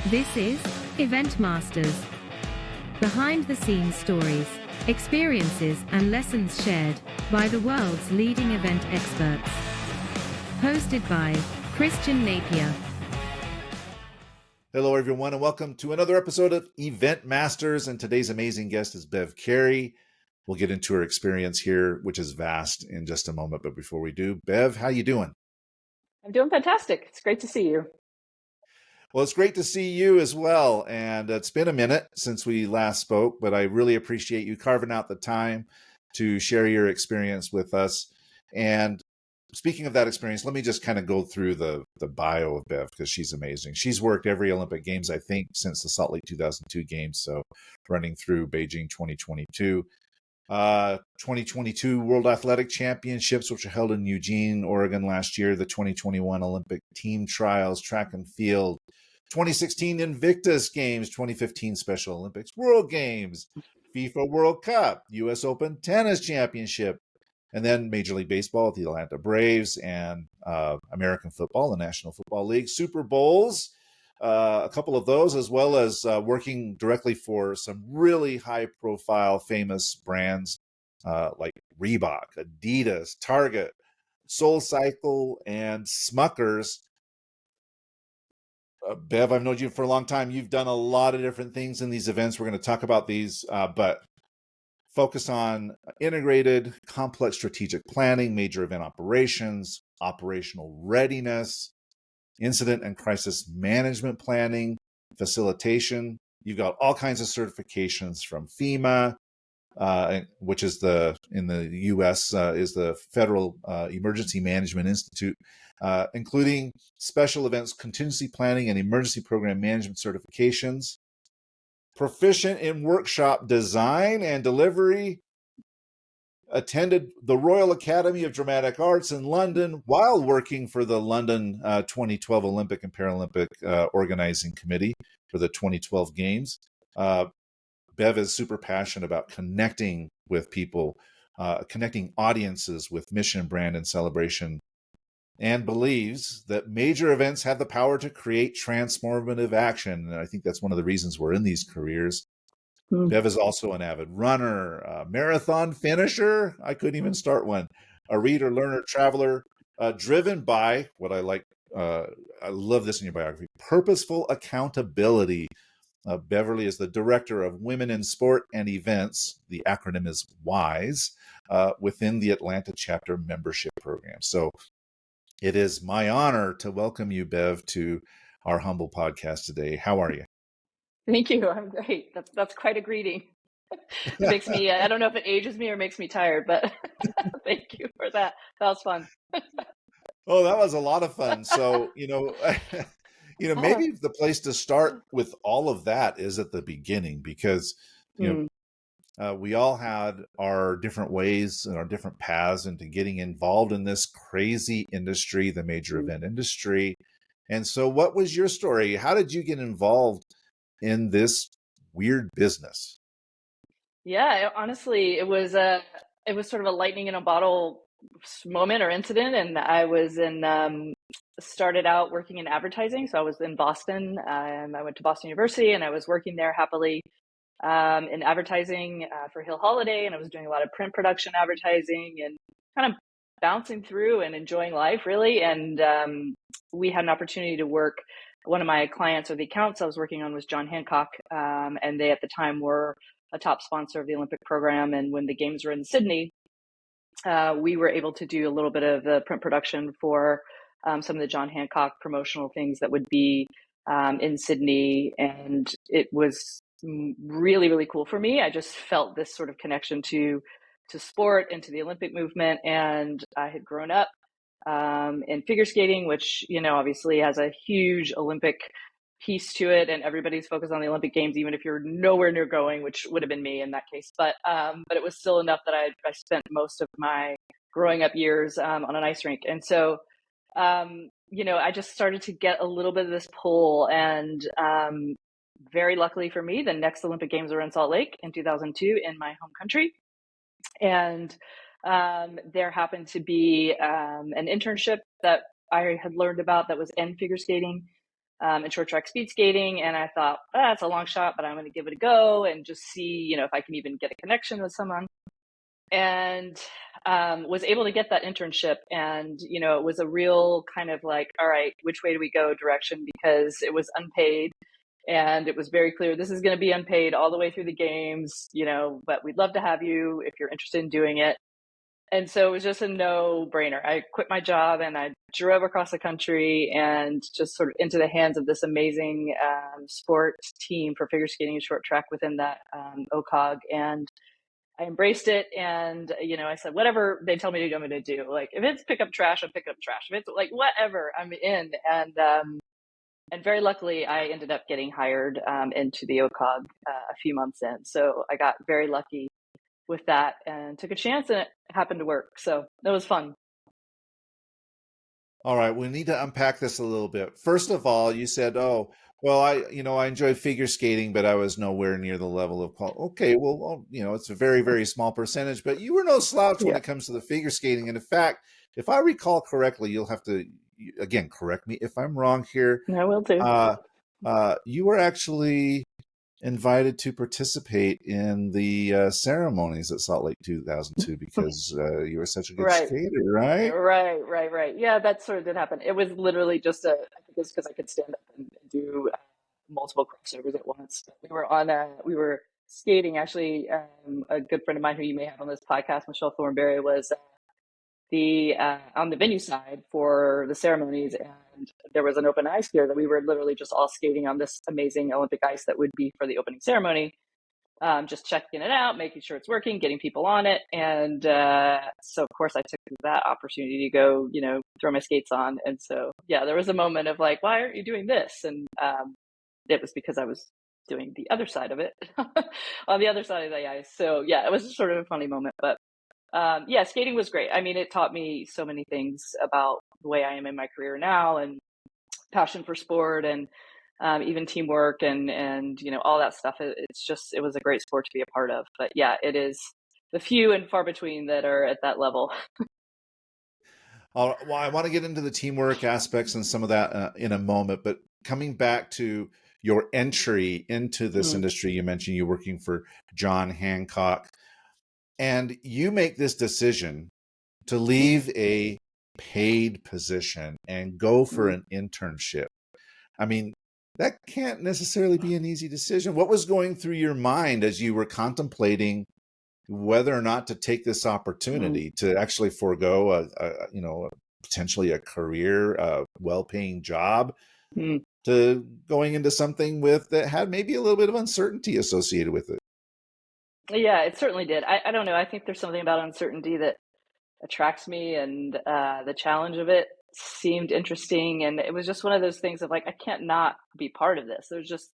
This is Event Masters. Behind the scenes stories, experiences, and lessons shared by the world's leading event experts. Hosted by Christian Napier. Hello, everyone, and welcome to another episode of Event Masters. And today's amazing guest is Bev Carey. We'll get into her experience here, which is vast, in just a moment. But before we do, Bev, how you doing? I'm doing fantastic. It's great to see you. Well, it's great to see you as well. And it's been a minute since we last spoke, but I really appreciate you carving out the time to share your experience with us. And speaking of that experience, let me just kind of go through the bio of Bev, because she's amazing. She's worked every Olympic Games, I think, since the Salt Lake 2002 Games, so running through Beijing 2022. 2022 World Athletic Championships, which were held in Eugene, Oregon last year, the 2021 Olympic team trials, track and field, 2016 Invictus Games, 2015 Special Olympics World Games, FIFA World Cup, U.S. Open Tennis Championship, and then Major League Baseball with the Atlanta Braves and American football, the National Football League, Super Bowls, a couple of those, as well as working directly for some really high-profile, famous brands like Reebok, Adidas, Target, SoulCycle, and Smuckers. Bev, I've known you for a long time. You've done a lot of different things in these events. We're going to talk about these, but focus on integrated, complex strategic planning, major event operations, operational readiness, incident and crisis management planning, facilitation. You've got all kinds of certifications from FEMA, which is in the U.S. Is the Federal Emergency Management Institute, including special events contingency planning and emergency program management certifications, proficient in workshop design and delivery, attended the Royal Academy of Dramatic Arts in London while working for the London 2012 Olympic and Paralympic Organizing Committee for the 2012 Games. Bev is super passionate about connecting with people, connecting audiences with mission, brand, and celebration, and believes that major events have the power to create transformative action. And I think that's one of the reasons we're in these careers. Bev is also an avid runner, a marathon finisher. I couldn't even start one. A reader, learner, traveler, driven by what I like. I love this in your biography: purposeful accountability. Beverly is the director of Women in Sport and Events. The acronym is WISE, within the Atlanta chapter membership program. So it is my honor to welcome you, Bev, to our humble podcast today. How are you? Thank you. I'm great. That's quite a greeting. It makes me, I don't know if it ages me or makes me tired, but thank you for that. That was fun. Oh, that was a lot of fun. So, maybe the place to start with all of that is at the beginning, because, we all had our different ways and our different paths into getting involved in this crazy industry, the major event industry. And so what was your story? How did you get involved in this weird business? Yeah, honestly, it was sort of a lightning in a bottle moment or incident. And I was started out working in advertising. So I was in Boston. I went to Boston University and I was working there happily in advertising for Hill Holiday. And I was doing a lot of print production advertising and kind of bouncing through and enjoying life, really. And we had an opportunity to work. One of my clients, or the accounts I was working on, was John Hancock. And they at the time were a top sponsor of the Olympic program. And when the games were in Sydney, we were able to do a little bit of the print production for some of the John Hancock promotional things that would be in Sydney. And it was really, really cool for me. I just felt this sort of connection to sport and to the Olympic movement. And I had grown up in figure skating, which, obviously has a huge Olympic piece to it, and everybody's focused on the Olympic Games, even if you're nowhere near going, which would have been me in that case. But it was still enough that I spent most of my growing up years on an ice rink. And so, I just started to get a little bit of this pull. And very luckily for me, the next Olympic Games were in Salt Lake in 2002 in my home country. And there happened to be an internship that I had learned about that was in figure skating. in short track speed skating. And I thought, that's a long shot, but I'm going to give it a go and just see, if I can even get a connection with someone. And was able to get that internship. And, it was a real kind of like, all right, which way do we go direction? Because it was unpaid. And it was very clear, this is going to be unpaid all the way through the games, but we'd love to have you if you're interested in doing it. And so it was just a no-brainer. I quit my job and I drove across the country and just sort of into the hands of this amazing sport team for figure skating and short track within that OCOG. And I embraced it. And, I said, whatever they tell me to do, I'm going to do. Like, if it's pick up trash, I'm pick up trash. If it's like, whatever, I'm in. And very luckily, I ended up getting hired into the OCOG a few months in. So I got very lucky with that and took a chance, and it happened to work. So that was fun. All right, we need to unpack this a little bit. First of all, you said, "Oh, well, I enjoy figure skating, but I was nowhere near the level of Okay, well, it's a very, very small percentage, but you were no slouch when it comes to the figure skating. And in fact, if I recall correctly, you'll have to again correct me if I'm wrong here. I will too. You were actually invited to participate in the ceremonies at Salt Lake 2002 because you were such a good skater, right? Right. Yeah, that sort of did happen. It was literally just I think it's because I could stand up and do multiple crossovers at once. We were skating, actually. A good friend of mine who you may have on this podcast, Michelle Thornberry, was on the venue side for the ceremonies, and there was an open ice here that we were literally just all skating on this amazing Olympic ice that would be for the opening ceremony, just checking it out, making sure it's working, getting people on it. And so of course I took that opportunity to go, throw my skates on. And so, yeah, there was a moment of like, why aren't you doing this? And it was because I was doing the other side of it on the other side of the ice. So yeah, it was sort of a funny moment, but yeah, skating was great. I mean, it taught me so many things about the way I am in my career now, and passion for sport, and even teamwork, and all that stuff. It was a great sport to be a part of. But yeah, it is the few and far between that are at that level. Well, I want to get into the teamwork aspects and some of that in a moment, but coming back to your entry into this industry, you mentioned you're working for John Hancock. And you make this decision to leave a paid position and go for an internship. I mean, that can't necessarily be an easy decision. What was going through your mind as you were contemplating whether or not to take this opportunity to actually forego potentially a career, well-paying job, to going into something that had maybe a little bit of uncertainty associated with it? Yeah, it certainly did. I don't know. I think there's something about uncertainty that attracts me, and the challenge of it seemed interesting. And it was just one of those things of like, I can't not be part of this.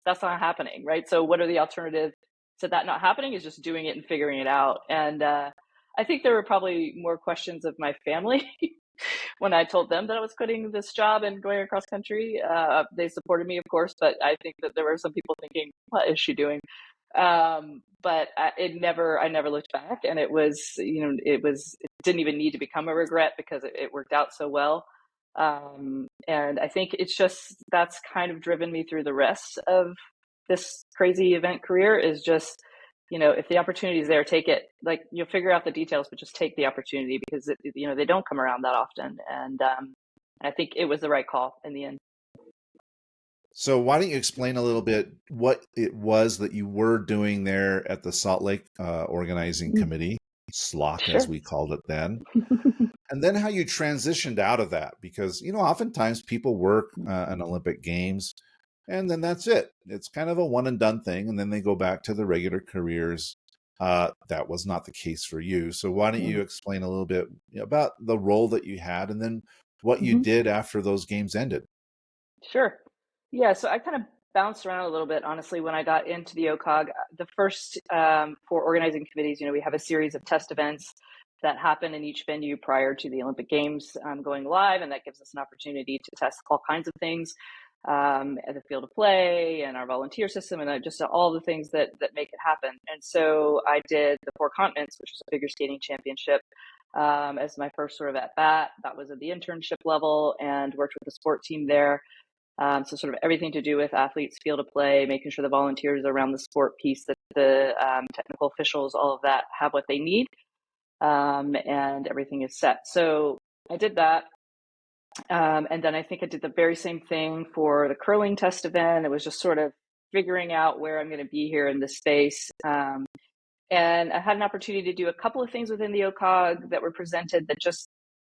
That's not happening, right? So what are the alternatives to that not happening? Is just doing it and figuring it out. And I think there were probably more questions of my family when I told them that I was quitting this job and going across country. They supported me, of course, but I think that there were some people thinking, what is she doing? But I never looked back, and it didn't even need to become a regret because it worked out so well. And I think that's kind of driven me through the rest of this crazy event career, is just, if the opportunity is there, take it. Like, you'll figure out the details, but just take the opportunity, because they don't come around that often. And I think it was the right call in the end. So why don't you explain a little bit what it was that you were doing there at the Salt Lake Organizing Committee, SLOC, as we called it then, and then how you transitioned out of that? Because, oftentimes people work in Olympic Games and then that's it. It's kind of a one and done thing, and then they go back to their regular careers. That was not the case for you. So why don't you explain a little bit about the role that you had, and then what you did after those games ended? Sure. Yeah, so I kind of bounced around a little bit, honestly, when I got into the OCOG. The first 4 organizing committees, we have a series of test events that happen in each venue prior to the Olympic Games going live, and that gives us an opportunity to test all kinds of things at the field of play and our volunteer system, and just all the things that make it happen. And so I did the 4 continents, which was a figure skating championship, as my first sort of at bat. That was at the internship level, and worked with the sport team there. So sort of everything to do with athletes, field of play, making sure the volunteers around the sport piece, that the technical officials, all of that have what they need, and everything is set. So I did that. And then I think I did the very same thing for the curling test event. It was just sort of figuring out where I'm going to be here in this space. And I had an opportunity to do a couple of things within the OCOG that were presented that just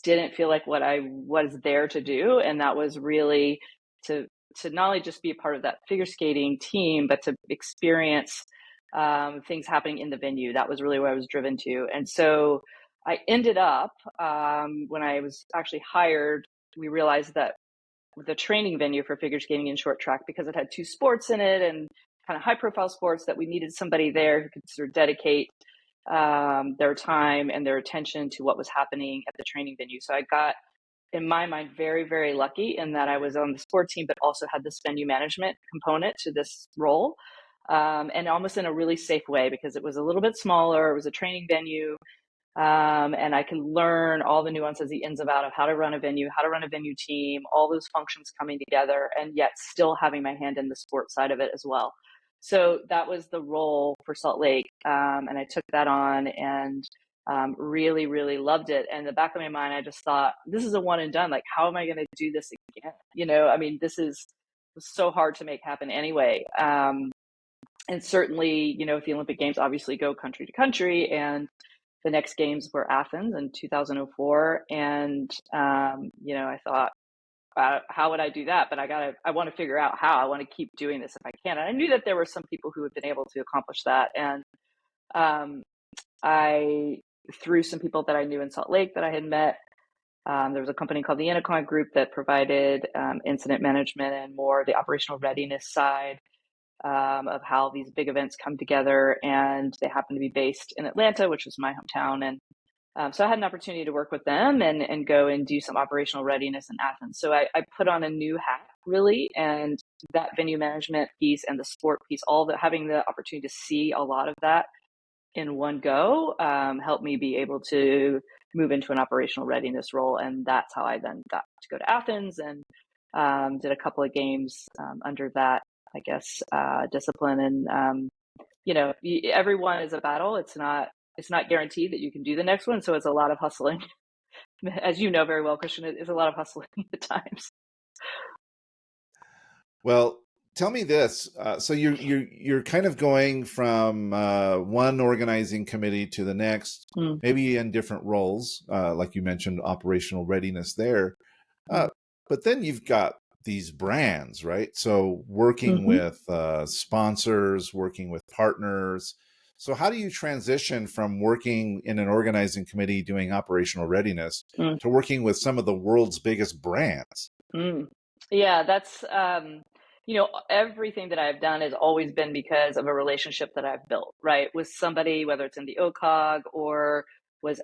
didn't feel like what I was there to do. And that was really to not only just be a part of that figure skating team, but to experience things happening in the venue. That was really what I was driven to. And so I ended up, when I was actually hired, we realized that the training venue for figure skating and short track, because it had two sports in it and kind of high profile sports, that we needed somebody there who could sort of dedicate their time and their attention to what was happening at the training venue. So I got, in my mind, very, very lucky in that I was on the sport team, but also had this venue management component to this role. And almost in a really safe way, because it was a little bit smaller. It was a training venue. And I can learn all the nuances, the ins and outs of how to run a venue, how to run a venue team, all those functions coming together, and yet still having my hand in the sports side of it as well. So that was the role for Salt Lake. And I took that on and really, really loved it. And in the back of my mind, I just thought, this is a one and done. Like, how am I going to do this again? I mean, this is so hard to make happen anyway. And certainly, if the Olympic Games obviously go country to country, and the next games were Athens in 2004. And, I thought, how would I do that? But I want to figure out how. I want to keep doing this if I can. And I knew that there were some people who had been able to accomplish that. And I, through some people that I knew in Salt Lake that I had met, there was a company called the Intercon Group that provided incident management and more the operational readiness side of how these big events come together. And they happen to be based in Atlanta, which was my hometown. And so I had an opportunity to work with them and go and do some operational readiness in Athens. So I put on a new hat, really, and that venue management piece and the sport piece, having the opportunity to see a lot of that in one go, helped me be able to move into an operational readiness role. And that's how I then got to go to Athens and did a couple of games under that, I guess, discipline. And, everyone is a battle. It's not guaranteed that you can do the next one. So it's a lot of hustling. As you know very well, Christian, it is a lot of hustling at times. Well, tell me this. So you're kind of going from one organizing committee to the next, maybe in different roles, like you mentioned, operational readiness there. But then you've got these brands, right? So working with sponsors, working with partners. So how do you transition from working in an organizing committee doing operational readiness to working with some of the world's biggest brands? Yeah, that's, everything that I've done has always been because of a relationship that I've built, right? With somebody, whether it's in the OCOG or was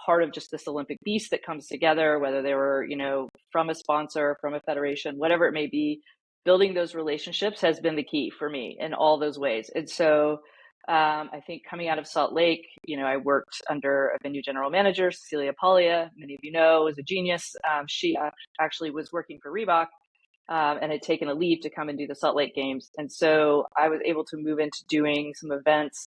part of just this Olympic beast that comes together, whether they were, from a sponsor, from a federation, whatever it may be, building those relationships has been the key for me in all those ways. And so I think coming out of Salt Lake, I worked under a venue general manager, Cecilia Paglia, many of you know, is a genius. She actually was working for Reebok and had taken a leave to come and do the Salt Lake Games. And so I was able to move into doing some events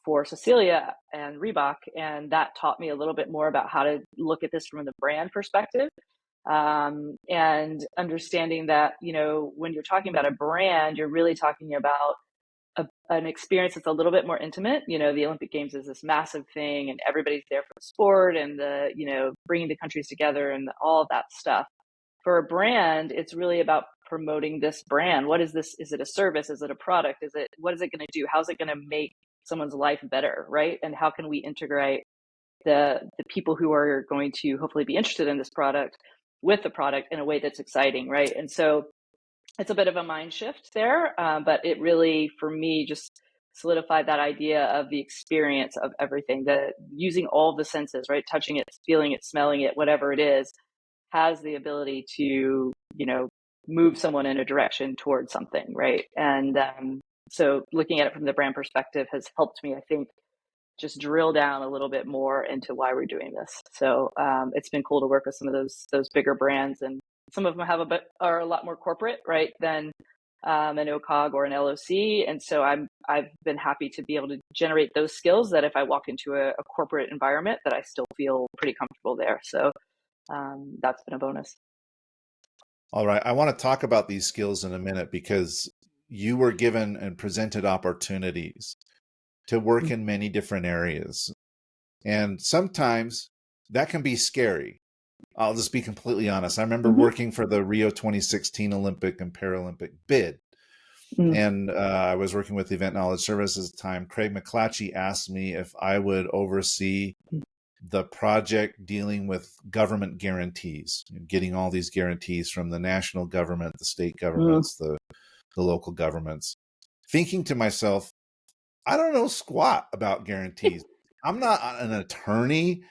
for Cecilia and Reebok. And that taught me a little bit more about how to look at this from the brand perspective. And understanding that, when you're talking about a brand, you're really talking about an experience that's a little bit more intimate. The Olympic Games is this massive thing and everybody's there for the sport and the, bringing the countries together and all of that stuff. For a brand, it's really about promoting this brand. What is this? Is it a service? Is it a product? What is it going to do? How's it going to make someone's life better, right? And how can we integrate the people who are going to hopefully be interested in this product with the product in a way that's exciting, right? And so it's a bit of a mind shift there, but it really, for me, just solidified that idea of the experience of everything, that using all the senses, right? Touching it, feeling it, smelling it, whatever it is, has the ability to, move someone in a direction towards something, right? And so looking at it from the brand perspective has helped me, I think, just drill down a little bit more into why we're doing this. So it's been cool to work with some of those bigger brands and some of them are a lot more corporate, right, than an OCOG or an LOC. And so I've been happy to be able to generate those skills that if I walk into a corporate environment, that I still feel pretty comfortable there. So that's been a bonus. All right. I want to talk about these skills in a minute because you were given and presented opportunities to work in many different areas. And sometimes that can be scary. I'll just be completely honest. I remember working for the Rio 2016 Olympic and Paralympic bid. And I was working with Event Knowledge Services at the time. Craig McClatchy asked me if I would oversee the project dealing with government guarantees, getting all these guarantees from the national government, the state governments, the local governments. Thinking to myself, I don't know squat about guarantees. I'm not an attorney.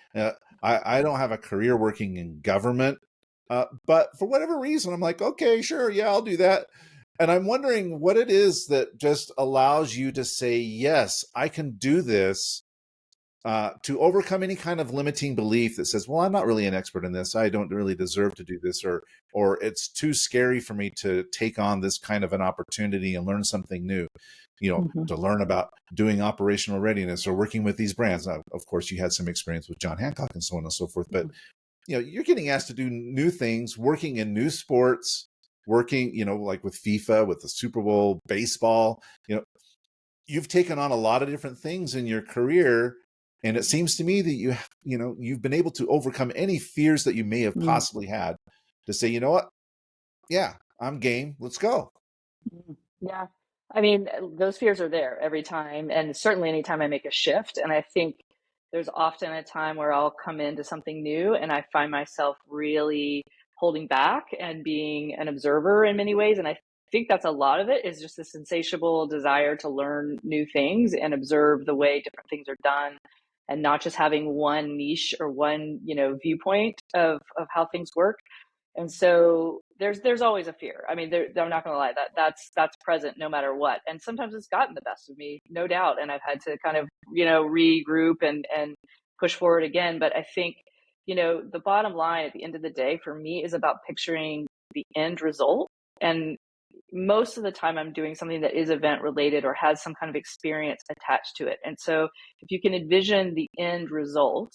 I don't have a career working in government. But for whatever reason, I'm like, okay, sure. Yeah, I'll do that. And I'm wondering what it is that just allows you to say, yes, I can do this, to overcome any kind of limiting belief that says, well, I'm not really an expert in this. I don't really deserve to do this, or it's too scary for me to take on this kind of an opportunity and learn something new, to learn about doing operational readiness or working with these brands. Now, of course, you had some experience with John Hancock and so on and so forth, but you're getting asked to do new things, working in new sports, working, like with FIFA, with the Super Bowl, baseball, you've taken on a lot of different things in your career. And it seems to me that you've been able to overcome any fears that you may have possibly had to say, you know what? Yeah, I'm game. Let's go. Yeah. I mean, those fears are there every time, and certainly anytime I make a shift. And I think there's often a time where I'll come into something new and I find myself really holding back and being an observer in many ways. And I think that's a lot of it is just this insatiable desire to learn new things and observe the way different things are done, and not just having one niche or one, viewpoint of how things work. And so there's always a fear. I mean, I'm not going to lie, that's present no matter what. And sometimes it's gotten the best of me, no doubt. And I've had to kind of, regroup and push forward again. But I think, the bottom line at the end of the day for me is about picturing the end result. And most of the time I'm doing something that is event related or has some kind of experience attached to it. And so if you can envision the end result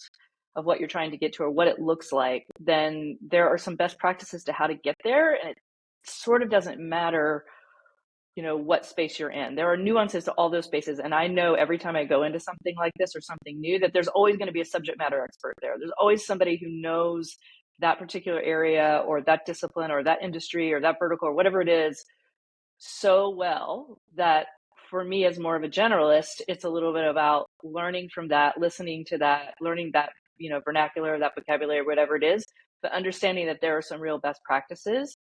of what you're trying to get to or what it looks like, then there are some best practices to how to get there. And it sort of doesn't matter, what space you're in. There are nuances to all those spaces. And I know every time I go into something like this or something new, that there's always going to be a subject matter expert there. There's always somebody who knows that particular area or that discipline or that industry or that vertical or whatever it is so well that for me as more of a generalist, it's a little bit about learning from that, listening to that, learning that, vernacular, that vocabulary, whatever it is, but understanding that there are some real best practices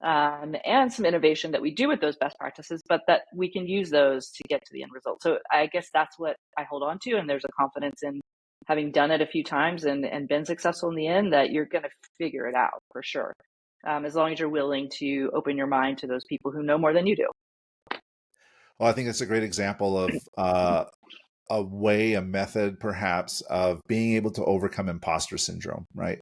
and some innovation that we do with those best practices, but that we can use those to get to the end result. So I guess that's what I hold on to. And there's a confidence in having done it a few times and been successful in the end that you're going to figure it out for sure. As long as you're willing to open your mind to those people who know more than you do. Well, I think it's a great example of a method perhaps of being able to overcome imposter syndrome, right?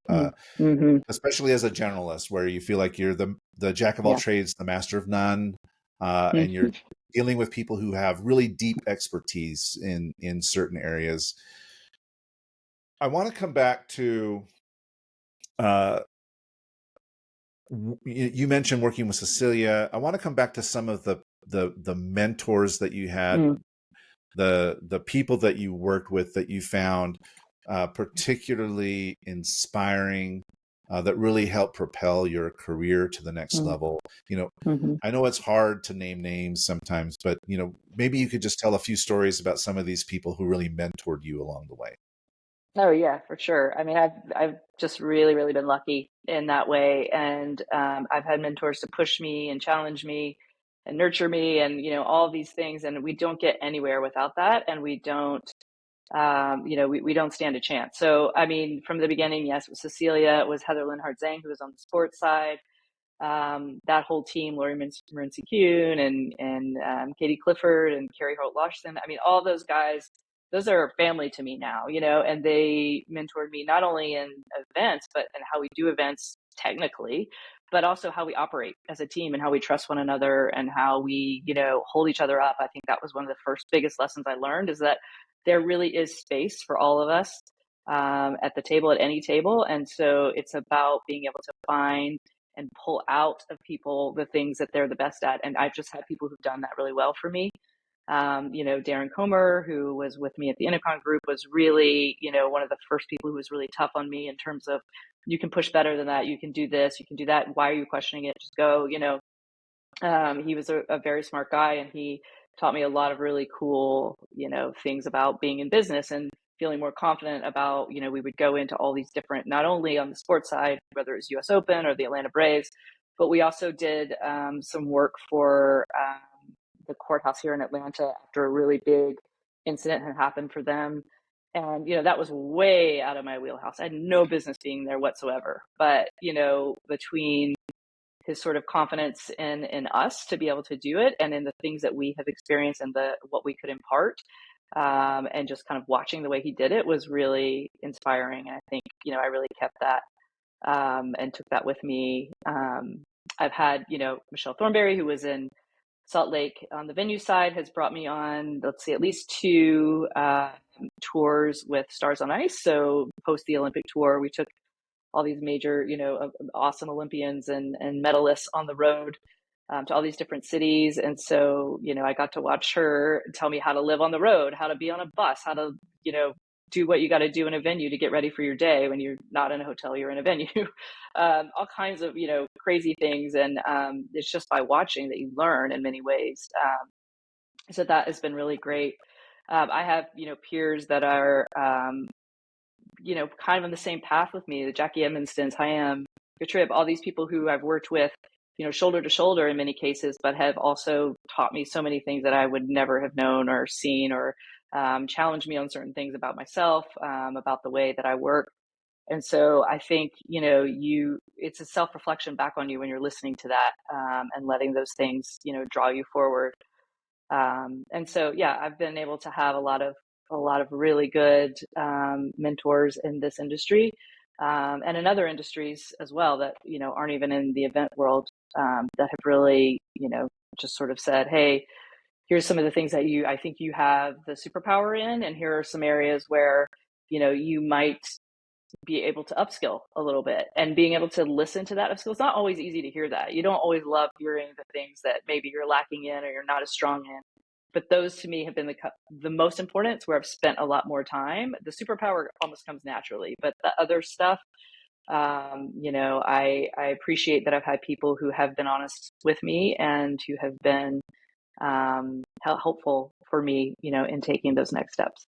Especially as a generalist where you feel like you're the jack of all trades, the master of none, and you're dealing with people who have really deep expertise in certain areas. I want to come back to, you mentioned working with Cecilia. I want to come back to some of the mentors that you had, the people that you worked with that you found particularly inspiring, that really helped propel your career to the next level. I know it's hard to name names sometimes, but maybe you could just tell a few stories about some of these people who really mentored you along the way. Oh yeah, for sure. I mean, I've just really, really been lucky in that way. And I've had mentors to push me and challenge me and nurture me and, all of these things. And we don't get anywhere without that. And we don't, we don't stand a chance. So, I mean, from the beginning, yes, it was Cecilia, it was Heather Linhart-Zhang, who was on the sports side. That whole team, Lori Morency-Kuhn and Katie Clifford and Carrie Holt-Lawson. I mean, all those guys, those are family to me now, and they mentored me not only in events, but in how we do events technically, but also how we operate as a team and how we trust one another and how we, hold each other up. I think that was one of the first biggest lessons I learned, is that there really is space for all of us at the table, at any table. And so it's about being able to find and pull out of people the things that they're the best at. And I've just had people who've done that really well for me. Darren Comer, who was with me at the Intercon group, was really, one of the first people who was really tough on me in terms of, you can push better than that. You can do this, you can do that. Why are you questioning it? Just go, he was a very smart guy, and he taught me a lot of really cool, things about being in business and feeling more confident about, we would go into all these different, not only on the sports side, whether it's US Open or the Atlanta Braves, but we also did some work for the courthouse here in Atlanta after a really big incident had happened for them. And, that was way out of my wheelhouse. I had no business being there whatsoever. But, between his sort of confidence in us to be able to do it, and in the things that we have experienced and what we could impart, and just kind of watching the way he did it was really inspiring. And I think, I really kept that and took that with me. I've had, Michelle Thornberry, who was in Salt Lake on the venue side, has brought me on, let's see, at least two tours with Stars on Ice. So post the Olympic tour, we took all these major, awesome Olympians and medalists on the road to all these different cities. And so, I got to watch her tell me how to live on the road, how to be on a bus, how to, do what you got to do in a venue to get ready for your day when you're not in a hotel, you're in a venue, all kinds of, crazy things. And it's just by watching that you learn in many ways. So that has been really great. I have, peers that are, kind of on the same path with me, the Jackie Edmonstons, Hayam, Gatrib, all these people who I've worked with, shoulder to shoulder in many cases, but have also taught me so many things that I would never have known or seen, or challenged me on certain things about myself, about the way that I work. And so I think, it's a self-reflection back on you when you're listening to that, and letting those things, draw you forward. And so, yeah, I've been able to have a lot of really good mentors in this industry, and in other industries as well that, aren't even in the event world, that have really, just sort of said, hey, here's some of the things that I think you have the superpower in, and here are some areas where, you might be able to upskill a little bit. And being able to listen to that upskill, it's not always easy to hear that. You don't always love hearing the things that maybe you're lacking in or you're not as strong in. But those to me have been the most important. It's where I've spent a lot more time. The superpower almost comes naturally, but the other stuff, I appreciate that I've had people who have been honest with me and who have been helpful for me, in taking those next steps.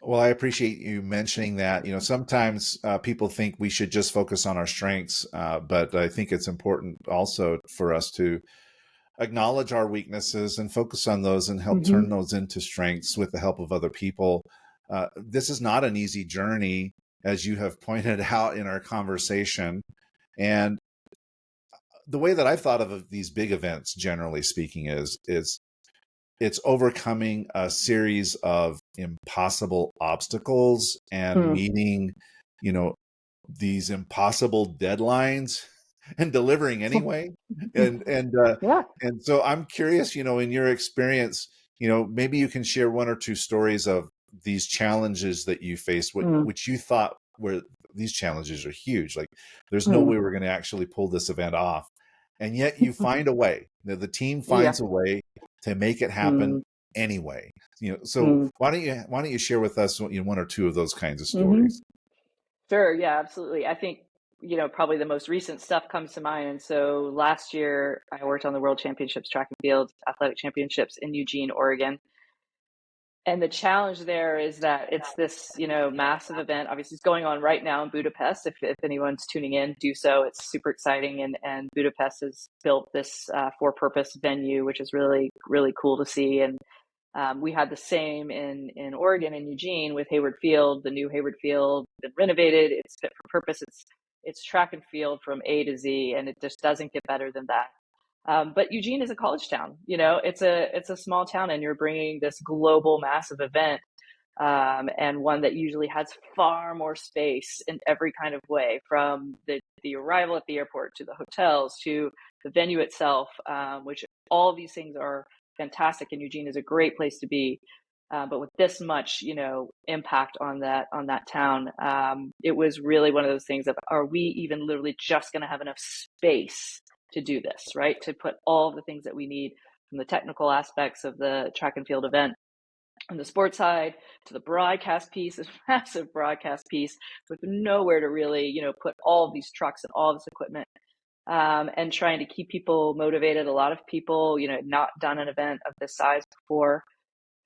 Well, I appreciate you mentioning that. Sometimes people think we should just focus on our strengths, but I think it's important also for us to acknowledge our weaknesses and focus on those and help turn those into strengths with the help of other people. This is not an easy journey, as you have pointed out in our conversation. And the way that I've thought of these big events, generally speaking, is it's overcoming a series of impossible obstacles and meeting, these impossible deadlines and delivering anyway. And so I'm curious, in your experience, maybe you can share one or two stories of these challenges that you faced, which you thought were, these challenges are huge. Like, there's no way we're going to actually pull this event off. And yet you find a way. The team finds a way to make it happen anyway. So why don't you share with us one or two of those kinds of stories? Sure. Yeah, absolutely. I think, probably the most recent stuff comes to mind. And so last year I worked on the World Championships, track and field athletic championships in Eugene, Oregon. And the challenge there is that it's this, massive event. Obviously, it's going on right now in Budapest. If anyone's tuning in, do so. It's super exciting. And Budapest has built this for-purpose venue, which is really, really cool to see. And we had the same in Oregon, in Eugene, with Hayward Field. The new Hayward Field been renovated. It's fit for purpose. It's track and field from A to Z, and it just doesn't get better than that. But Eugene is a college town. It's a small town, and you're bringing this global massive event and one that usually has far more space in every kind of way, from the arrival at the airport to the hotels to the venue itself, which all of these things are fantastic, and Eugene is a great place to be. But with this much, impact on that town, it was really one of those things of, are we even literally just going to have enough space to do this, right? To put all of the things that we need, from the technical aspects of the track and field event on the sports side to the broadcast piece, this massive broadcast piece with nowhere to really, put all of these trucks and all of this equipment, and trying to keep people motivated. A lot of people, had not done an event of this size before.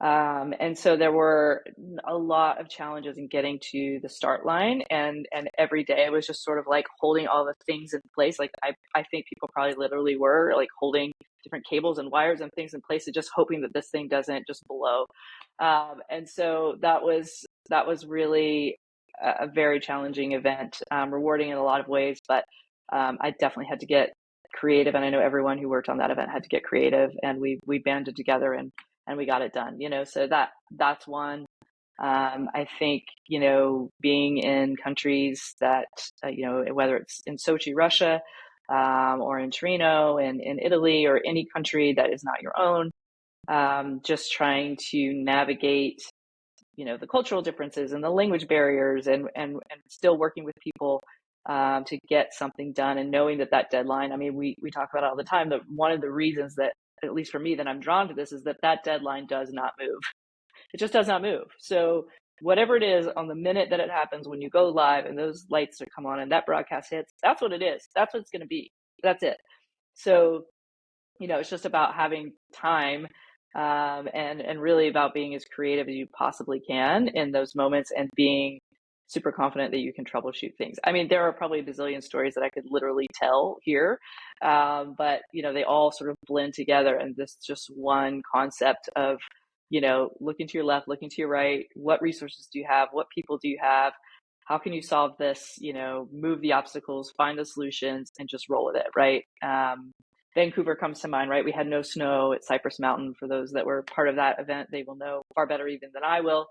And so there were a lot of challenges in getting to the start line, and every day it was just sort of like holding all the things in place. Like I think people probably literally were like holding different cables and wires and things in place, and just hoping that this thing doesn't just blow. And so that was really a very challenging event, rewarding in a lot of ways, but I definitely had to get creative, and I know everyone who worked on that event had to get creative, and we banded together and we got it done, so that's one. I think, being in countries that, whether it's in Sochi, Russia, or in Torino and in Italy, or any country that is not your own, just trying to navigate, the cultural differences and the language barriers, and still working with people, to get something done, and knowing that deadline. I mean, we talk about it all the time, that one of the reasons that, at least for me, that I'm drawn to this, is that deadline does not move. It just does not move. So whatever it is, on the minute that it happens, when you go live and those lights are come on and that broadcast hits, that's what it is. That's what it's going to be. That's it. So, it's just about having time, and really about being as creative as you possibly can in those moments, and being super confident that you can troubleshoot things. I mean, there are probably a bazillion stories that I could literally tell here, but they all sort of blend together, and this just one concept of, looking to your left, looking to your right. What resources do you have? What people do you have? How can you solve this? Move the obstacles, find the solutions, and just roll with it, right? Vancouver comes to mind, right? We had no snow at Cypress Mountain. For those that were part of that event, they will know far better even than I will.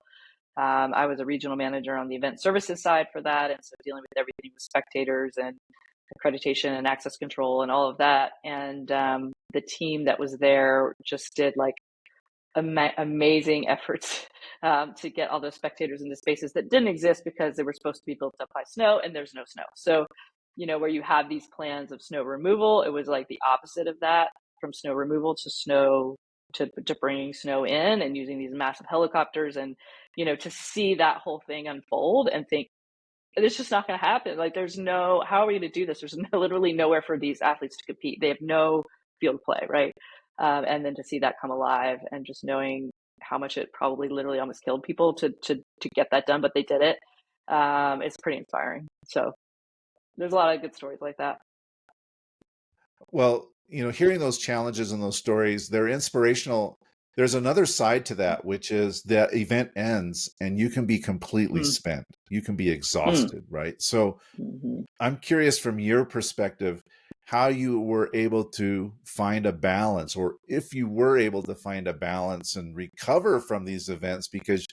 I was a regional manager on the event services side for that, and so dealing with everything with spectators and accreditation and access control and all of that. And the team that was there just did like amazing efforts, to get all those spectators into spaces that didn't exist because they were supposed to be built up by snow, and there's no snow. So, where you have these plans of snow removal, it was like the opposite of that, from snow removal to snow to bringing snow in, and using these massive helicopters, and to see that whole thing unfold and think, it's just not going to happen. Like, how are we going to do this? There's literally nowhere for these athletes to compete. They have no field play, right? And then to see that come alive, and just knowing how much it probably literally almost killed people to get that done, but they did it. It's pretty inspiring. So there's a lot of good stories like that. Well, hearing those challenges and those stories, they're inspirational. There's another side to that, which is that event ends and you can be completely spent. You can be exhausted, right? So I'm curious, from your perspective, how you were able to find a balance, or if you were able to find a balance and recover from these events, because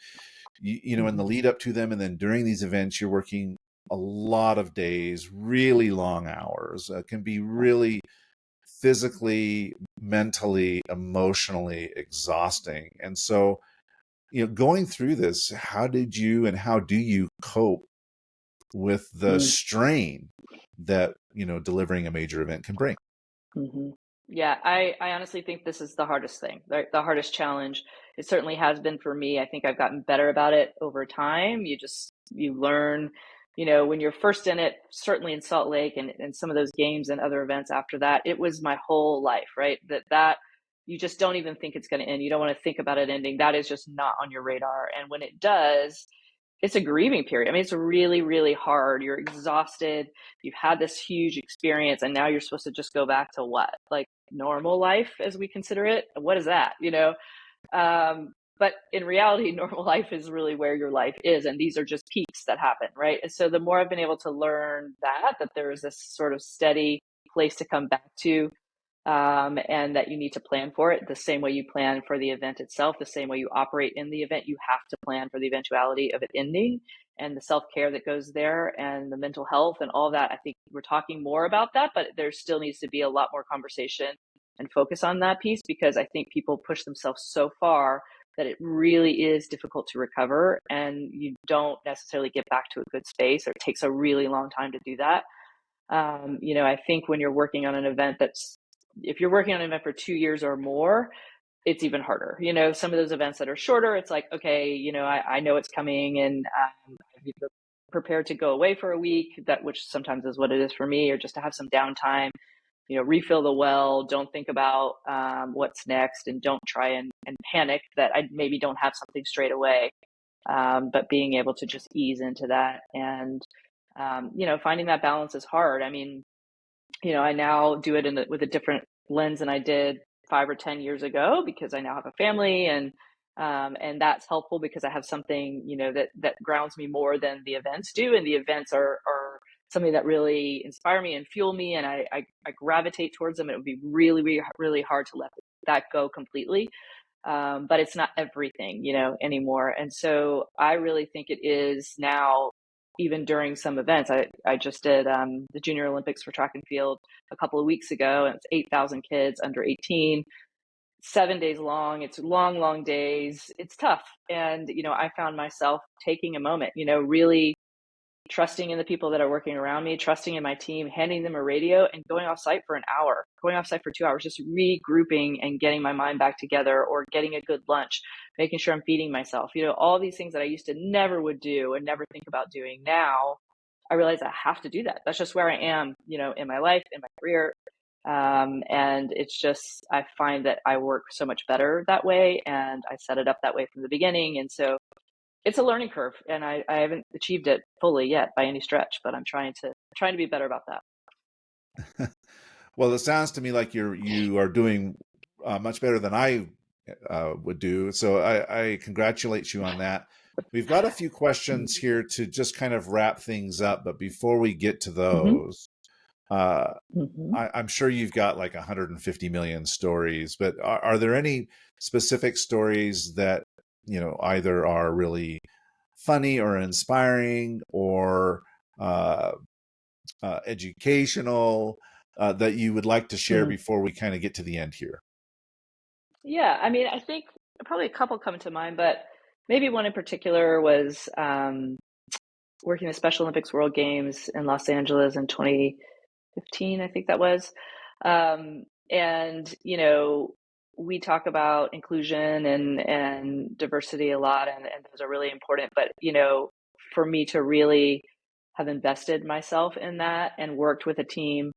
in the lead up to them, and then during these events, you're working a lot of days, really long hours. It can be really physically, mentally, emotionally exhausting. And so, going through this, how did you and how do you cope with the strain that, delivering a major event can bring? Yeah, I honestly think this is the hardest thing, right? The hardest challenge. It certainly has been for me. I think I've gotten better about it over time. You learn, when you're first in it, certainly in Salt Lake and some of those games and other events after that, it was my whole life, right? That you just don't even think it's going to end. You don't want to think about it ending. That is just not on your radar. And when it does, it's a grieving period. I mean, it's really, really hard. You're exhausted. You've had this huge experience, and now you're supposed to just go back to what? Like normal life, as we consider it? What is that? But in reality, normal life is really where your life is. And these are just peaks that happen, right? And so the more I've been able to learn that there is this sort of steady place to come back to, and that you need to plan for it the same way you plan for the event itself, the same way you operate in the event. You have to plan for the eventuality of it ending, and the self-care that goes there, and the mental health and all that. I think we're talking more about that, but there still needs to be a lot more conversation and focus on that piece, because I think people push themselves so far that it really is difficult to recover, and you don't necessarily get back to a good space, or it takes a really long time to do that. I think when you're working on an event if you're working on an event for 2 years or more, it's even harder. Some of those events that are shorter, it's like, okay, I know it's coming, and I'm either prepared to go away for a week, which sometimes is what it is for me, or just to have some downtime, refill the well, don't think about what's next, and don't try and panic that I maybe don't have something straight away. But being able to just ease into that, and finding that balance is hard. I mean, I now do it with a different lens than I did 5 or 10 years ago, because I now have a family, and that's helpful, because I have something, that grounds me more than the events do. And the events are something that really inspire me and fuel me, and I gravitate towards them. It would be really, really, really hard to let that go completely. But it's not everything, anymore. And so I really think it is now, even during some events. I just did the Junior Olympics for track and field a couple of weeks ago, and it's 8,000 kids under 18, 7 days long. It's long, long days. It's tough. And, I found myself taking a moment, really trusting in the people that are working around me, trusting in my team, handing them a radio, and going off site for an hour, going off site for 2 hours, just regrouping and getting my mind back together, or getting a good lunch, making sure I'm feeding myself. All these things that I used to never would do and never think about doing. Now I realize I have to do that. That's just where I am, in my life, in my career. And it's just, I find that I work so much better that way, and I set it up that way from the beginning. And so it's a learning curve, and I haven't achieved it fully yet by any stretch, but I'm trying to be better about that. Well, it sounds to me like you are doing much better than I would do. So I congratulate you on that. We've got a few questions here to just kind of wrap things up, but before we get to those, I'm sure you've got like 150 million stories, but are there any specific stories that either are really funny or inspiring, or educational, that you would like to share before we kind of get to the end here? Yeah, I mean, I think probably a couple come to mind, but maybe one in particular was working the Special Olympics World Games in Los Angeles in 2015, I think that was. And, we talk about inclusion and diversity a lot, and those are really important. But, for me to really have invested myself in that and worked with a team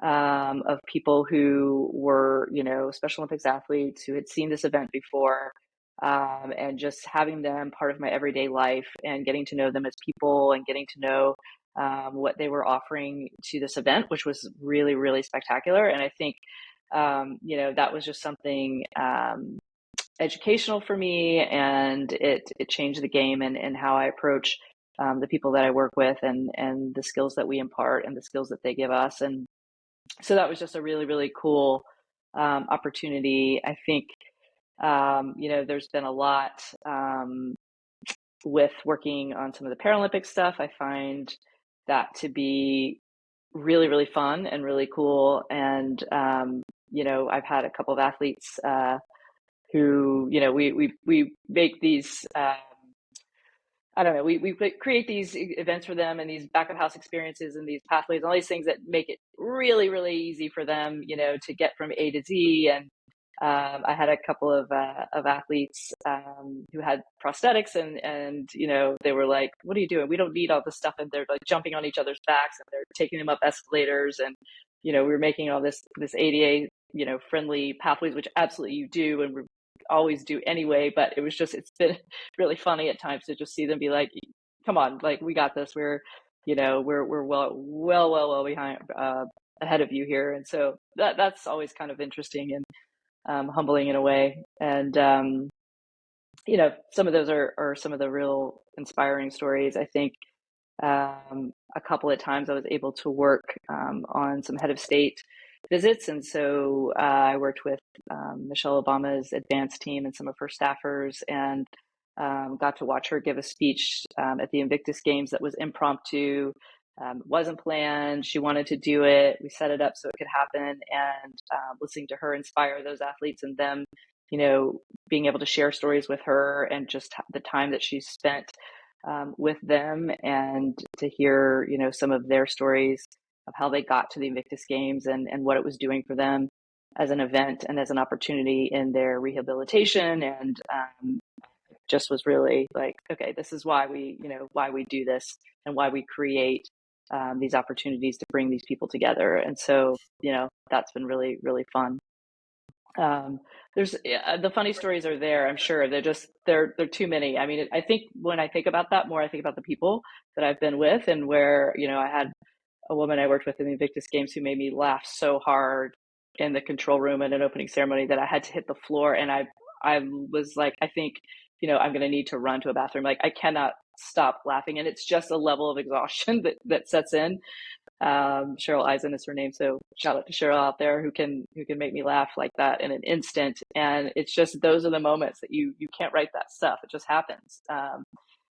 of people who were, Special Olympics athletes who had seen this event before, and just having them part of my everyday life, and getting to know them as people, and getting to know what they were offering to this event, which was really, really spectacular. And I think, that was just something educational for me, and it changed the game, and how I approach the people that I work with, and the skills that we impart, and the skills that they give us. And so that was just a really, really cool opportunity. I think, there's been a lot with working on some of the Paralympic stuff. I find that to be really, really fun and really cool. And, I've had a couple of athletes who, we make these, I don't know, we create these events for them, and these back of house experiences, and these pathways, and all these things that make it really, really easy for them, to get from A to Z. And I had a couple of athletes who had prosthetics, and they were like, "What are you doing? We don't need all this stuff." And they're like jumping on each other's backs, and they're taking them up escalators, and we were making all this ADA friendly pathways, which absolutely you do, and we always do anyway. But it's been really funny at times to just see them be like, "Come on, like we got this. We're well behind ahead of you here." And so that's always kind of interesting and humbling in a way. And some of those are some of the real inspiring stories. I think a couple of times I was able to work on some head of state visits. And so I worked with Michelle Obama's advance team and some of her staffers, and got to watch her give a speech at the Invictus Games that was impromptu. Wasn't planned. She wanted to do it. We set it up so it could happen. And listening to her inspire those athletes and them, being able to share stories with her and just the time that she spent with them, and to hear, some of their stories of how they got to the Invictus Games and what it was doing for them as an event and as an opportunity in their rehabilitation. And just was really like, okay, this is why we do this and why we create these opportunities to bring these people together. And so, that's been really, really fun. There's the funny stories are there. I'm sure they're too many. I mean, I think when I think about that more, I think about the people that I've been with, and where, I had a woman I worked with in the Invictus Games who made me laugh so hard in the control room at an opening ceremony that I had to hit the floor. And I was like, I think, I'm going to need to run to a bathroom. Like, I cannot stop laughing. And it's just a level of exhaustion that sets in. Cheryl Eisen is her name. So shout out to Cheryl out there who can make me laugh like that in an instant. And it's just, those are the moments that you can't write that stuff. It just happens.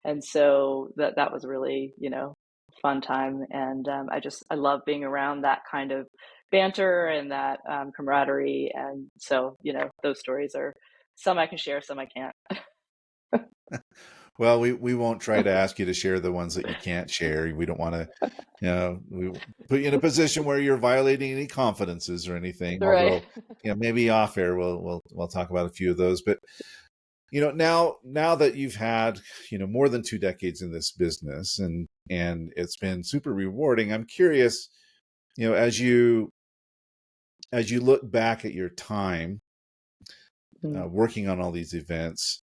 And so that was really, fun time. And I love being around that kind of banter and that camaraderie. And so, those stories are some I can share, some I can't. Well, we won't try to ask you to share the ones that you can't share. We don't want to, we put you in a position where you're violating any confidences or anything. Right. Although, maybe off air we'll talk about a few of those. But now that you've had more than 2 decades in this business, and it's been super rewarding, I'm curious, as you look back at your time working on all these events,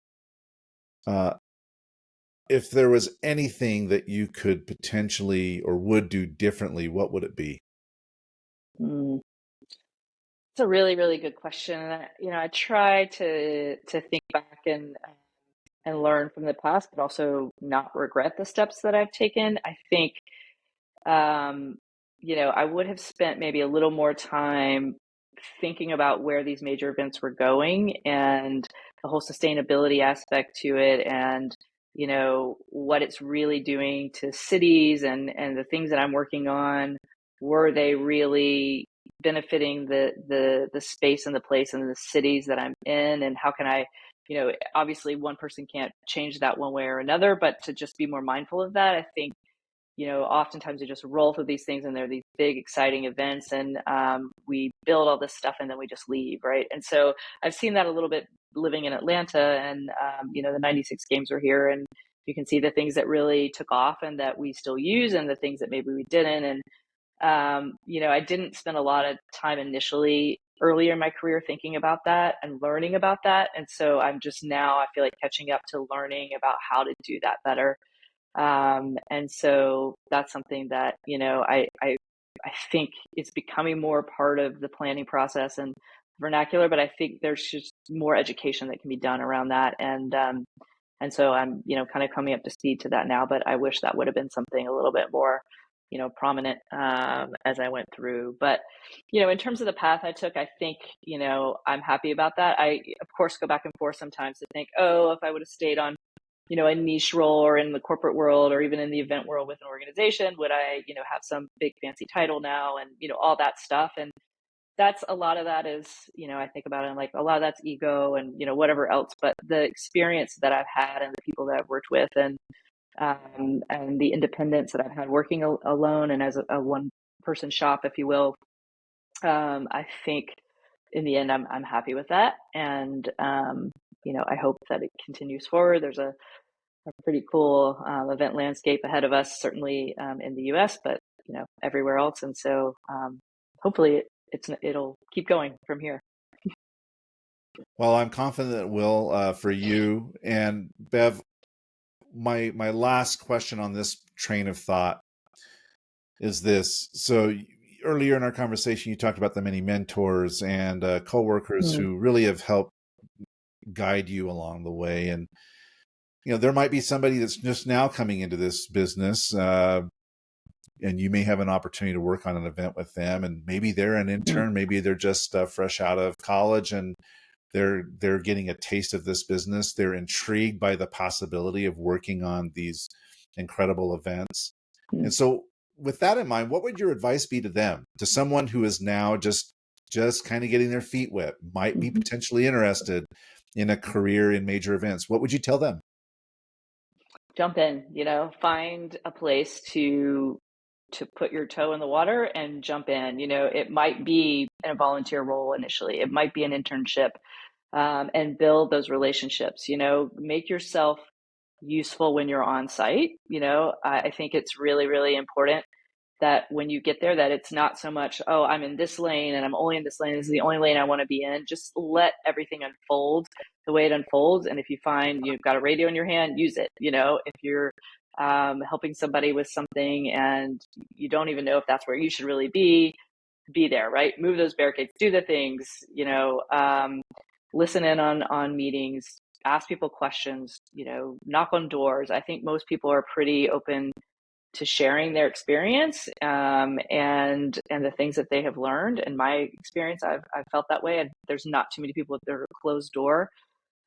if there was anything that you could potentially or would do differently, what would it be? It's a really, really good question. I try to think back and learn from the past, but also not regret the steps that I've taken. I think, I would have spent maybe a little more time thinking about where these major events were going and the whole sustainability aspect to it, and what it's really doing to cities, and the things that I'm working on, were they really benefiting the space and the place and the cities that I'm in, and how can I, obviously one person can't change that one way or another, but to just be more mindful of that. I think, oftentimes we just roll through these things and they're these big, exciting events, and we build all this stuff and then we just leave, right? And so I've seen that a little bit living in Atlanta, and the 96 games were here, and you can see the things that really took off and that we still use, and the things that maybe we didn't. And I didn't spend a lot of time initially earlier in my career thinking about that and learning about that. And so I'm just now, I feel like, catching up to learning about how to do that better. And so that's something that, I think it's becoming more part of the planning process and vernacular, but I think there's just more education that can be done around that. And so I'm, kind of coming up to speed to that now, but I wish that would have been something a little bit more, prominent, as I went through. But, in terms of the path I took, I think, I'm happy about that. I, of course, go back and forth sometimes to think, oh, if I would have stayed on, a niche role, or in the corporate world, or even in the event world with an organization, would I, have some big fancy title now, and, all that stuff. And that's, a lot of that is, I think about it and like, a lot of that's ego and, whatever else, but the experience that I've had and the people that I've worked with, and the independence that I've had working alone and as a one person shop, if you will, I think in the end, I'm happy with that. And, I hope that it continues forward. There's a pretty cool event landscape ahead of us, certainly in the US, but, everywhere else. And so hopefully it'll keep going from here. Well, I'm confident it will for you. And Bev, my last question on this train of thought is this. So earlier in our conversation, you talked about the many mentors and coworkers who really have helped guide you along the way. And, there might be somebody that's just now coming into this business, and you may have an opportunity to work on an event with them, and maybe they're an intern, maybe they're just fresh out of college, and they're getting a taste of this business. They're intrigued by the possibility of working on these incredible events. And so with that in mind, what would your advice be to them, to someone who is now just kind of getting their feet wet, might be potentially interested in a career in major events? What would you tell them? Jump in, find a place to put your toe in the water and jump in. It might be in a volunteer role initially, it might be an internship, and build those relationships. Make yourself useful when you're on site. I think it's really, really important that when you get there, that it's not so much, oh, I'm in this lane and I'm only in this lane. This is the only lane I want to be in. Just let everything unfold the way it unfolds. And if you find you've got a radio in your hand, use it. If you're helping somebody with something and you don't even know if that's where you should really be there, right? Move those barricades, do the things, listen in on meetings, ask people questions, knock on doors. I think most people are pretty open to sharing their experience, and the things that they have learned. In my experience, I've felt that way, and there's not too many people with their closed door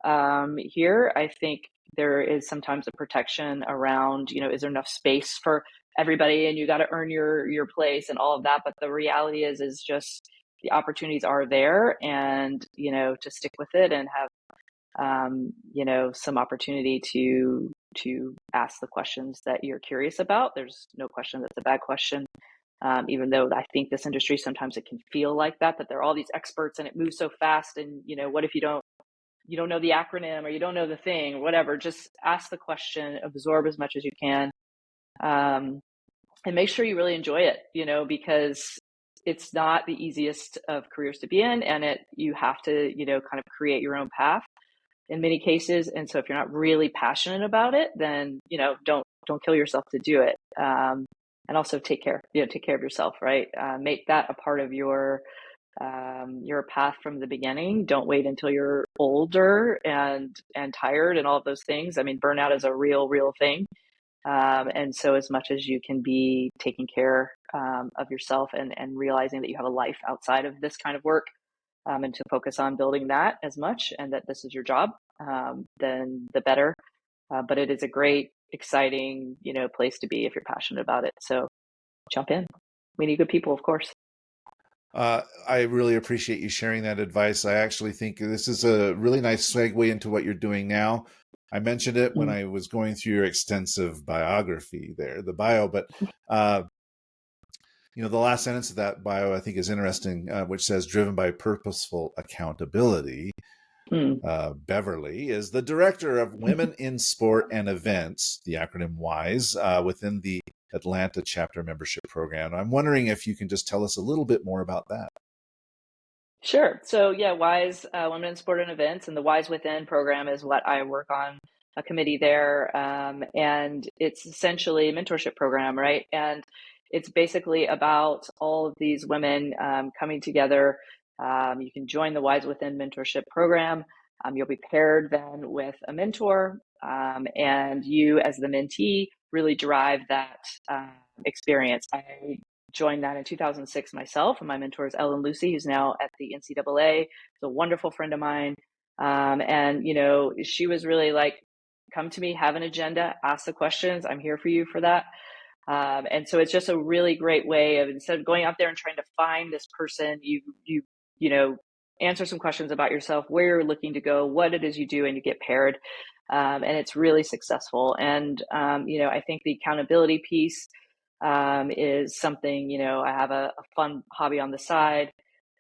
here. I think there is sometimes a protection around, is there enough space for everybody, and you got to earn your place and all of that. But the reality is just the opportunities are there, and to stick with it and have some opportunity to ask the questions that you're curious about. There's no question that's a bad question. Even though I think this industry, sometimes it can feel like that there are all these experts and it moves so fast. And, what if you don't know the acronym, or you don't know the thing, or whatever? Just ask the question, absorb as much as you can, and make sure you really enjoy it, because it's not the easiest of careers to be in, and you have to, kind of create your own path in many cases. And so if you're not really passionate about it, then, don't kill yourself to do it. And also take care of yourself, right? Make that a part of your path from the beginning. Don't wait until you're older and tired and all of those things. I mean, burnout is a real thing. And so as much as you can be taking care of yourself and realizing that you have a life outside of this kind of work, and to focus on building that as much, and that this is your job, then the better. But it is a great, exciting, place to be if you're passionate about it. So jump in. We need good people, of course. I really appreciate you sharing that advice. I actually think this is a really nice segue into what you're doing now. I mentioned it when I was going through your extensive biography there, the bio, but the last sentence of that bio I think is interesting, which says, driven by purposeful accountability. Beverly is the director of Women in Sport and Events, the acronym WISE, within the Atlanta chapter membership program. I'm wondering if you can just tell us a little bit more about that. Sure. So yeah, WISE, Women in Sport and Events, and the WISE Within program is what I work on, a committee there. And it's essentially a mentorship program, right? And it's basically about all of these women coming together. You can join the WISE Within mentorship program. You'll be paired then with a mentor, and you as the mentee really drive that experience. I joined that in 2006 myself, and my mentor is Ellen Lucy, who's now at the NCAA. She's a wonderful friend of mine. And, she was really like, come to me, have an agenda, ask the questions. I'm here for you for that. And so it's just a really great way of, instead of going out there and trying to find this person, you answer some questions about yourself, where you're looking to go, what it is you do, and you get paired. And it's really successful. And, I think the accountability piece is something, I have a fun hobby on the side,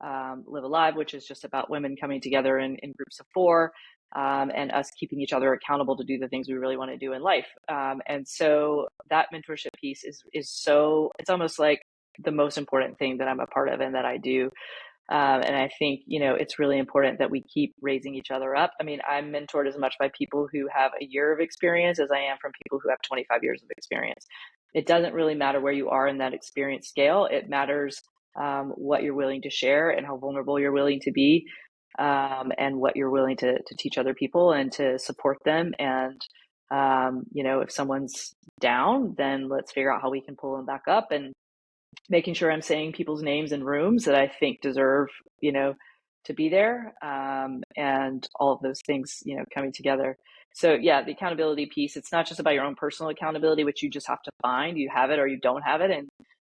Live Alive, which is just about women coming together in groups of 4, and us keeping each other accountable to do the things we really want to do in life. And so that mentorship piece is it's almost like the most important thing that I'm a part of and that I do. And I think, it's really important that we keep raising each other up. I mean, I'm mentored as much by people who have a year of experience as I am from people who have 25 years of experience. It doesn't really matter where you are in that experience scale. It matters what you're willing to share and how vulnerable you're willing to be, and what you're willing to teach other people and to support them. And If someone's down, then let's figure out how we can pull them back up, and making sure I'm saying people's names in rooms that I think deserve, to be there, and all of those things, coming together. So yeah, the accountability piece, it's not just about your own personal accountability, which you just have to find, you have it or you don't have it.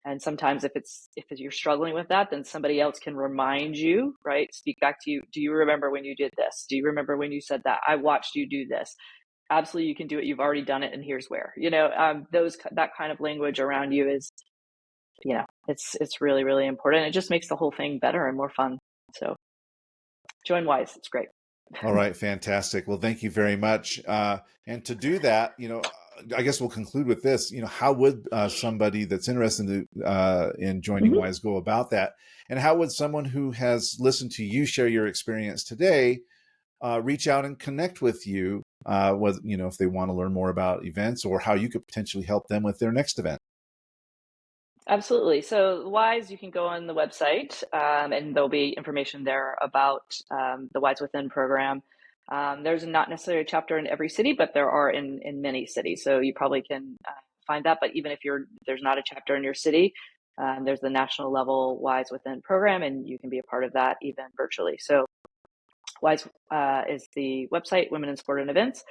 And sometimes if you're struggling with that, then somebody else can remind you, right? Speak back to you. Do you remember when you did this? Do you remember when you said that? I watched you do this. Absolutely, you can do it. You've already done it, and here's where. That kind of language around you is, it's really, really important. It just makes the whole thing better and more fun. So join Wise. It's great. All right, fantastic. Well, thank you very much. And to do that, I guess we'll conclude with this. How would somebody that's interested in joining Wise go about that? And how would someone who has listened to you share your experience today reach out and connect with you, if they want to learn more about events or how you could potentially help them with their next event? Absolutely. So Wise, you can go on the website, and there'll be information there about the Wise Within program. There's not necessarily a chapter in every city, but there are in many cities. So you probably can find that. But even if there's not a chapter in your city, there's the national level Wise Within program, and you can be a part of that even virtually. So Wise is the website, Women in Sport and Events.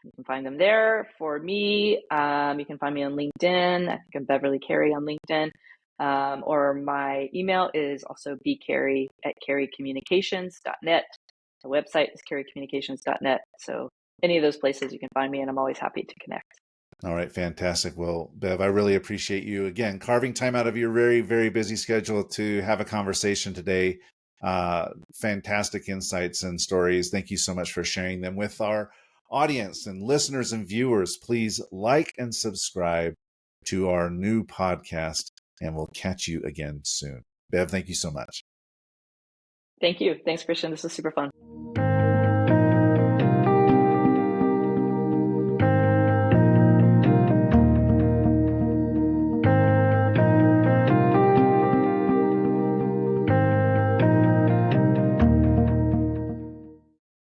You can find them there. For me, you can find me on LinkedIn. I think I'm Beverly Carey on LinkedIn. Or my email is also bcarey@careycommunications.net. The website is careycommunications.net. So any of those places you can find me, and I'm always happy to connect. All right, fantastic. Well, Bev, I really appreciate you, again, carving time out of your very, very busy schedule to have a conversation today. Fantastic insights and stories. Thank you so much for sharing them with our audience and listeners and viewers. Please like and subscribe to our new podcast, and we'll catch you again soon. Bev, thank you so much. Thank you. Thanks, Christian. This was super fun.